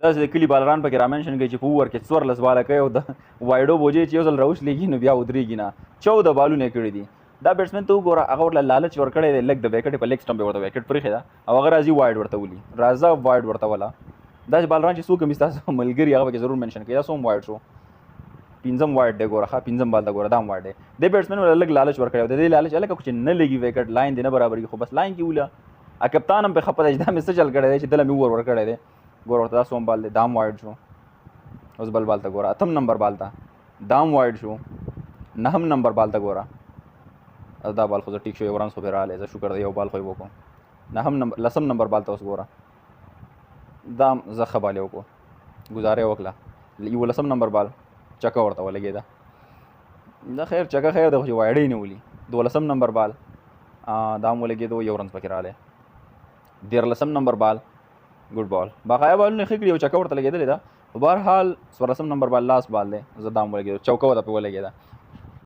داسې د کلي بالران پکې را منشن کوي چې په اوور کې 14 باله کوي او د وایډو بوجې چې یو ځل راوشلېږي نو بیا ودرېږي نه. 14 بالونه یې کړي دي. دا بیټسمین ته وګوره هغه ورته لالچ ورکړی دی لږ د وکټ په لیګ سټمپ یې ورته وکټ پرېښې ده او هغه راځي وایډ ورته ولي راځه وایډ ورته وله. داسې بالران چې څوک هم ستاسو ملګري هغه پکې ضرور منشن کوي دا څوم وایډ شو 5م وایډ دی ګوره ښه 5م بال ته ګوره دا هم وایډ دی. دې بیټسمین ورته لږ لالچ ورکړی و د دې لالچ هلکه چې نه لګي وکټ لاین دی نه برابرېږي خو بس لاین کې وله کپتان هم پرې خفه دی چې دا مې څه چل کړی دی چې دله مې اوور ورکړی دی. ګوره ورته دا 100 بال دی دا هم وایډ شو. اوس بل بال ته ګوره 8م نمبر بال ته دا هم وایډ شو. 9م نمبر بال ته ګوره دا بال خو زه ټیک شو یو رنز خو پرې راغلی زه شکر دی یو بال خو یې وکړو. 10م نمبر بال ته اوس ګوره دا هم زه ښه بال یې وکړو ګزاره یې وکړه. 11م نمبر بال چکه ورته ولګېده دا خیر چکه خیر دی خو چې وایډ یې نه ولي. 12م نمبر بال دا هم ولګېدو یو رنز پکې راغلی. 13م نمبر بال ګډ بال باقایا بالونه ښه کړي یو چکه ورته لګېدلې ده. په بهرحال 14م نمبر بال لاس بال دی زه دا هم ولګېدو چوکه ورته پرې ولګېده.